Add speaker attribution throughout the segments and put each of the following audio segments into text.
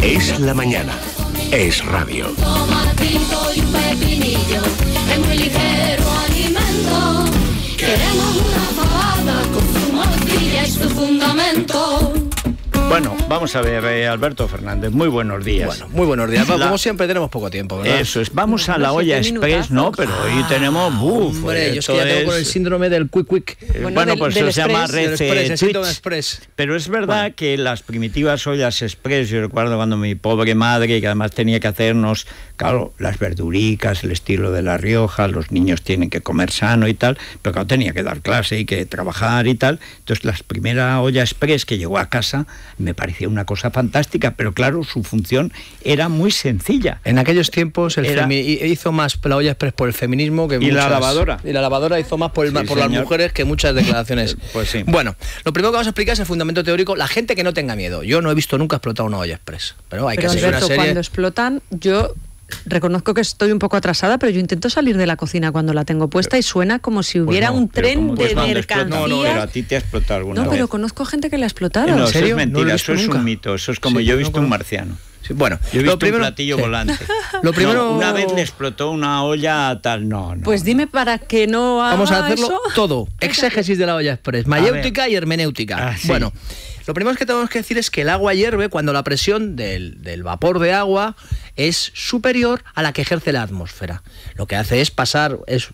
Speaker 1: Es la mañana. Es radio.
Speaker 2: Tomatito y un pepinillo, es muy ligero alimento. Queremos una fabada con su morcilla y su fundamento.
Speaker 3: Bueno, vamos a ver, Alberto Fernández, muy buenos días.
Speaker 4: Bueno, muy buenos días. Como siempre tenemos poco tiempo, ¿verdad?
Speaker 3: Eso es, vamos a la olla express, ¿no? Pero hoy tenemos...
Speaker 4: Hombre, yo es que ya tengo con el síndrome del quick.
Speaker 3: Bueno, pues
Speaker 4: del
Speaker 3: se llama
Speaker 4: express.
Speaker 3: Pero es verdad que las primitivas ollas express, yo recuerdo cuando mi pobre madre, que además tenía que hacernos, claro, las verduricas, el estilo de La Rioja, los niños tienen que comer sano y tal, pero claro, tenía que dar clase y que trabajar y tal. Entonces, la primera olla express que llegó a casa me parecía una cosa fantástica, pero claro, su función era muy sencilla.
Speaker 4: En aquellos tiempos hizo más la olla express por el feminismo que
Speaker 3: la lavadora.
Speaker 4: Y la lavadora hizo más por las mujeres que muchas declaraciones.
Speaker 3: Pues sí.
Speaker 4: Bueno, lo primero que vamos a explicar es el fundamento teórico. La gente que no tenga miedo. Yo no he visto nunca explotar una olla express. Pero hay que hacer una serie.
Speaker 5: Cuando explotan, yo reconozco que estoy un poco atrasada, pero yo intento salir de la cocina cuando la tengo puesta y suena como si hubiera un tren de mercancías.
Speaker 3: No, pero a ti te ha explotado alguna vez.
Speaker 5: No, pero conozco gente que le ha explotado.
Speaker 3: No,
Speaker 5: ¿En serio?
Speaker 3: Eso es mentira, eso es un mito. Eso es como yo he visto un marciano.
Speaker 4: Sí, bueno,
Speaker 3: yo he visto un platillo volante.
Speaker 4: Lo primero,
Speaker 3: una vez le explotó una olla tal, no.
Speaker 5: Pues dime para que no haga
Speaker 4: vamos a hacerlo
Speaker 5: eso.
Speaker 4: Todo. Exégesis de la olla express, mayéutica y hermenéutica.
Speaker 3: Sí.
Speaker 4: Bueno, lo primero que tenemos que decir es que el agua hierve cuando la presión del vapor de agua es superior a la que ejerce la atmósfera. Lo que hace es pasar, es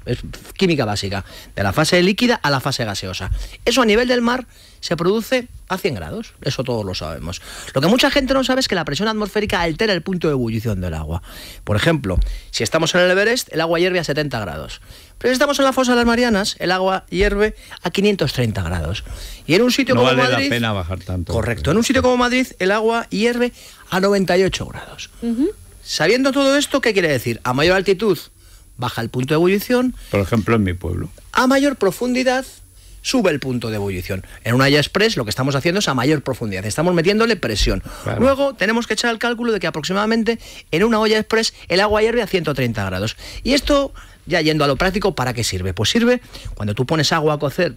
Speaker 4: química básica, de la fase líquida a la fase gaseosa. Eso a nivel del mar se produce a 100 grados, eso todos lo sabemos. Lo que mucha gente no sabe es que la presión atmosférica altera el punto de ebullición del agua. Por ejemplo, si estamos en el Everest, el agua hierve a 70 grados. Pero si estamos en la fosa de las Marianas, el agua hierve a 530 grados. Y en un sitio como
Speaker 3: Madrid...
Speaker 4: No vale
Speaker 3: la pena bajar tanto.
Speaker 4: Correcto. En un sitio como Madrid, el agua hierve a 98 grados. Sabiendo todo esto, ¿qué quiere decir? A mayor altitud baja el punto de ebullición.
Speaker 3: Por ejemplo, en mi pueblo.
Speaker 4: A mayor profundidad sube el punto de ebullición. En una olla express lo que estamos haciendo es a mayor profundidad. Estamos metiéndole presión. Claro. Luego tenemos que echar el cálculo de que aproximadamente en una olla express el agua hierve a 130 grados. Y esto, ya yendo a lo práctico, ¿para qué sirve? Pues sirve cuando tú pones agua a cocer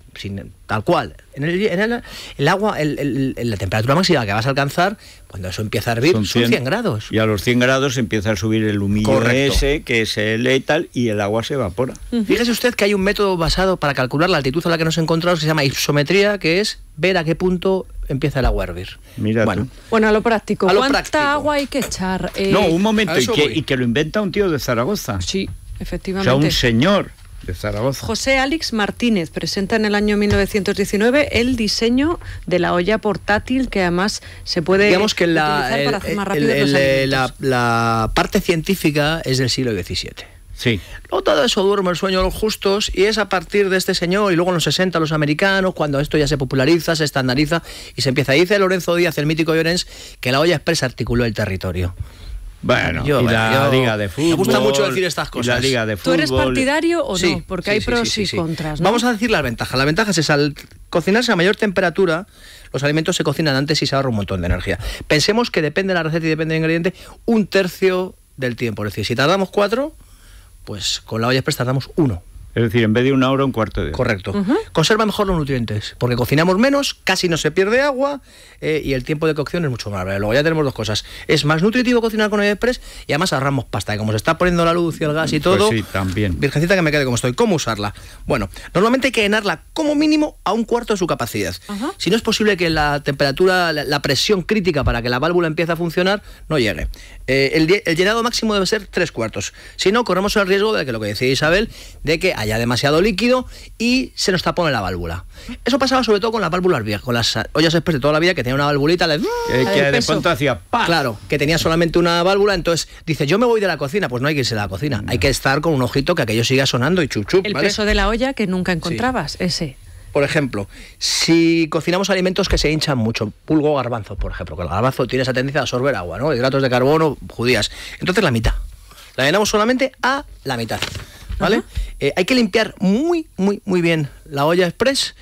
Speaker 4: tal cual. En el agua, la temperatura máxima que vas a alcanzar, cuando eso empieza a hervir, son 100 grados.
Speaker 3: Y a los 100 grados empieza a subir el humillo ese, que se eleva y tal, y el agua se evapora.
Speaker 4: Fíjese usted que hay un método basado para calcular la altitud a la que nos encontramos que se llama isometría, que es ver a qué punto empieza el agua a hervir.
Speaker 3: Mira
Speaker 5: bueno, a lo práctico. ¿Cuánta agua hay que echar?
Speaker 3: No, un momento, y que lo inventa un tío de Zaragoza.
Speaker 5: Sí, efectivamente.
Speaker 3: O sea, un señor de Zaragoza.
Speaker 5: José Álix Martínez presenta en el año 1919 el diseño de la olla portátil que además se puede
Speaker 4: digamos que
Speaker 5: utilizar para hacer más rápido los alimentos.
Speaker 4: La parte científica es del siglo XVII.
Speaker 3: Sí.
Speaker 4: Luego todo eso duerme el sueño de los justos y es a partir de este señor y luego en los 60 los americanos cuando esto ya se populariza, se estandariza y se empieza. Dice Lorenzo Díaz, el mítico Llorens, que la olla express articuló el territorio.
Speaker 3: Bueno, la liga de fútbol.
Speaker 4: Me gusta mucho decir estas cosas.
Speaker 3: La liga de fútbol.
Speaker 5: ¿Tú eres partidario o
Speaker 4: sí,
Speaker 5: no? Porque hay pros y contras, ¿no?
Speaker 4: Vamos a decir las ventajas. Las ventajas es al cocinarse a mayor temperatura, los alimentos se cocinan antes y se ahorra un montón de energía. Pensemos que depende de la receta y depende del ingrediente, 1/3 del tiempo. Es decir, si tardamos 4, pues con la olla express tardamos 1.
Speaker 3: Es decir, en vez de 1 hora, un cuarto de hora.
Speaker 4: Correcto. Conserva mejor los nutrientes, porque cocinamos menos, casi no se pierde agua y el tiempo de cocción es mucho más breve. Luego ya tenemos dos cosas. Es más nutritivo cocinar con olla express y además ahorramos pasta. Y como se está poniendo la luz y el gas y todo,
Speaker 3: pues sí, también.
Speaker 4: Virgencita que me quede como estoy. ¿Cómo usarla? Bueno, normalmente hay que llenarla como mínimo a 1/4 de su capacidad. Si no es posible que la temperatura, la presión crítica para que la válvula empiece a funcionar no llegue. El llenado máximo debe ser 3/4. Si no, corremos el riesgo de que lo que decía Isabel, de que haya demasiado líquido y se nos tapone la válvula. Eso pasaba sobre todo con las válvulas viejas, con las ollas express de toda la vida que tenía una valvulita
Speaker 3: que de pronto hacía ¡pah!
Speaker 4: Claro, que tenía solamente una válvula, entonces dice, yo me voy de la cocina, pues no hay que irse de la cocina, hay que estar con un ojito que aquello siga sonando y chup chup,
Speaker 5: el
Speaker 4: ¿vale?
Speaker 5: peso de la olla que nunca encontrabas, ese.
Speaker 4: Por ejemplo, si cocinamos alimentos que se hinchan mucho, pulgo o garbanzo, por ejemplo, que el garbanzo tiene esa tendencia a absorber agua, ¿no? Hidratos de carbono, judías. Entonces la mitad. La llenamos solamente a la mitad, ¿vale? Hay que limpiar muy bien la olla express,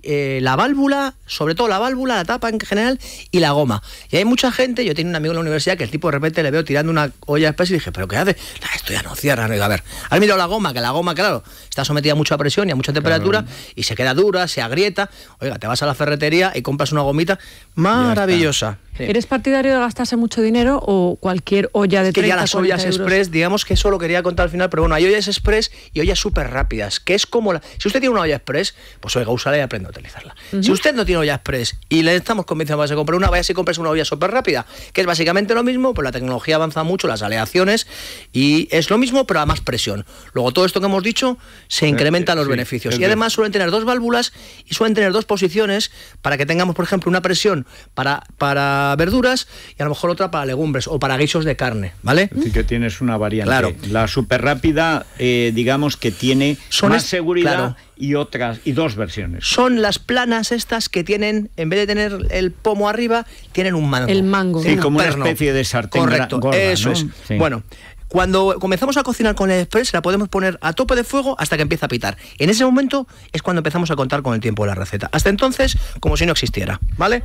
Speaker 4: la válvula, sobre todo la válvula, la tapa en general y la goma. Y hay mucha gente, yo tenía un amigo en la universidad que el tipo de repente le veo tirando una olla express y dije, ¿pero qué hace? Esto ya no cierra. A ver, ¿has mirado la goma? Que la goma, claro, está sometida a mucha presión y a mucha temperatura y se queda dura, se agrieta. Oiga, te vas a la ferretería y compras una gomita maravillosa.
Speaker 5: ¿Eres partidario de gastarse mucho dinero o cualquier olla de 30,
Speaker 4: que ya las ollas
Speaker 5: 40 euros?
Speaker 4: express, digamos que eso lo quería contar al final, pero bueno, hay ollas express y ollas súper rápidas, que es como si usted tiene una olla express, pues oiga, úsala y aprenda a utilizarla. Si usted no tiene olla express y le estamos convenciendo a comprar una, vaya si compres una olla súper rápida, que es básicamente lo mismo, pues la tecnología avanza mucho, las aleaciones, y es lo mismo, pero a más presión. Luego todo esto que hemos dicho, se incrementan los beneficios. Y además suelen tener 2 válvulas y suelen tener 2 posiciones para que tengamos, por ejemplo, una presión para verduras y a lo mejor otra para legumbres o para guisos de carne, ¿vale?
Speaker 3: Así que tienes una variante.
Speaker 4: Claro.
Speaker 3: La súper rápida, digamos que tiene más seguridad, claro, y 2 versiones.
Speaker 4: Son las planas estas que tienen, en vez de tener el pomo arriba, tienen un mango.
Speaker 5: El mango.
Speaker 3: Sí, como una especie de sartén.
Speaker 4: Correcto,
Speaker 3: gorda,
Speaker 4: eso, ¿no? Es.
Speaker 3: Sí.
Speaker 4: Bueno, cuando comenzamos a cocinar con el express, la podemos poner a tope de fuego hasta que empieza a pitar. En ese momento es cuando empezamos a contar con el tiempo de la receta. Hasta entonces, como si no existiera, ¿vale?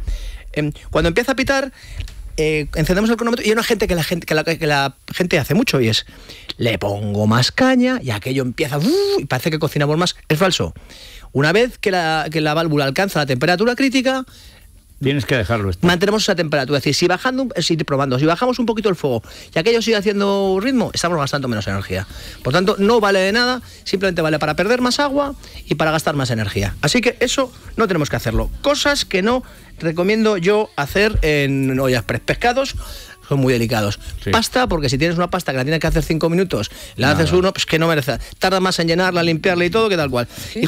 Speaker 4: Cuando empieza a pitar, encendemos el cronómetro y hay una gente que la gente hace mucho, y es: le pongo más caña y aquello empieza y parece que cocinamos más. Es falso. Una vez que la válvula alcanza la temperatura crítica,
Speaker 3: tienes que dejarlo estar.
Speaker 4: Mantenemos esa temperatura. Es decir, si bajamos un poquito el fuego y aquello sigue haciendo ritmo, estamos gastando menos energía. Por tanto, no vale de nada, simplemente vale para perder más agua y para gastar más energía. Así que eso no tenemos que hacerlo. Cosas que no recomiendo yo hacer en ollas express. Pescados son muy delicados. Sí. Pasta, porque si tienes una pasta que la tienes que hacer 5 minutos, la haces uno, pues que no merece. Tarda más en llenarla, limpiarla y todo, que tal cual. ¿Sí?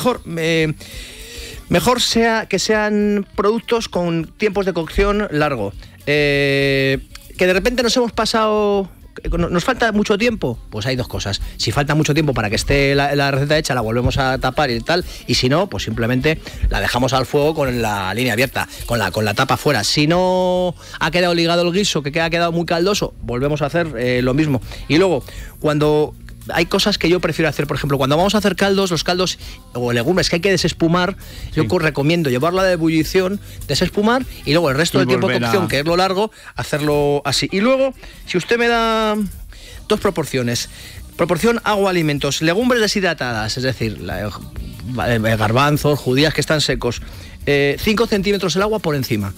Speaker 4: Mejor sea que sean productos con tiempos de cocción largo. Que de repente nos hemos pasado... ¿Nos falta mucho tiempo? Pues hay 2 cosas. Si falta mucho tiempo para que esté la receta hecha, la volvemos a tapar y tal. Y si no, pues simplemente la dejamos al fuego con la línea abierta, con la tapa fuera. Si no ha quedado ligado el guiso, que ha quedado muy caldoso, volvemos a hacer lo mismo. Y luego, cuando... hay cosas que yo prefiero hacer, por ejemplo, cuando vamos a hacer los caldos o legumbres que hay que desespumar, yo recomiendo llevarla de ebullición, desespumar y luego el resto del tiempo de cocción, que es lo largo, hacerlo así. Y luego, si usted me da 2 proporciones, proporción agua-alimentos, legumbres deshidratadas, es decir, garbanzos, judías que están secos, 5 centímetros el agua por encima.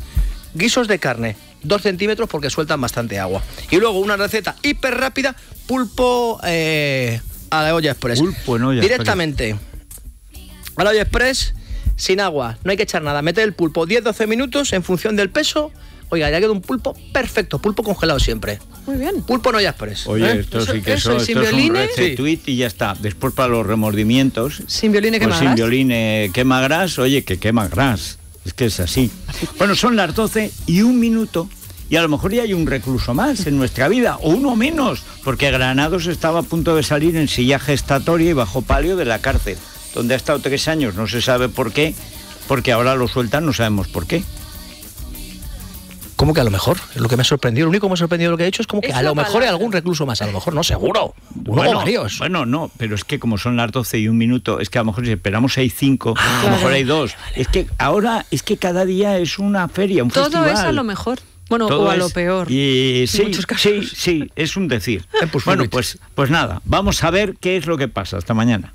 Speaker 4: Guisos de carne, 2 centímetros porque sueltan bastante agua. Y luego una receta hiper rápida, pulpo a la olla express.
Speaker 3: Pulpo en olla
Speaker 4: directamente express. A la olla express, sin agua, no hay que echar nada. Mete el pulpo 10-12 minutos en función del peso. Oiga, ya queda un pulpo perfecto, pulpo congelado siempre.
Speaker 5: Muy bien.
Speaker 4: Pulpo en olla express.
Speaker 3: Oye, esto sí que esto es un recetuit y ya está. Después para los remordimientos.
Speaker 5: Sin violine quema gras.
Speaker 3: Sin violine quema gras, oye, que quema gras. Es que es así. Bueno, son las 12 y 1 minuto. Y a lo mejor ya hay un recluso más en nuestra vida, o uno menos, porque Granados estaba a punto de salir en silla gestatoria y bajo palio de la cárcel, donde ha estado 3 años, no se sabe por qué, porque ahora lo sueltan, no sabemos por qué.
Speaker 4: ¿Cómo que a lo mejor? Es lo que me ha sorprendido. Lo único que me ha sorprendido lo que he hecho es como que a lo mejor hay algún recluso más. A lo mejor no, seguro.
Speaker 3: Bueno, varios. Bueno, no, pero es que como son las 12 y 1 minuto, es que a lo mejor si esperamos hay 5, a lo mejor hay 2. Vale. Es que ahora, es que cada día es una feria, un festival.
Speaker 5: Todo es a lo mejor. Bueno, todo o a lo peor.
Speaker 3: Y sí, es un decir. Bueno, pues nada, vamos a ver qué es lo que pasa. Hasta mañana.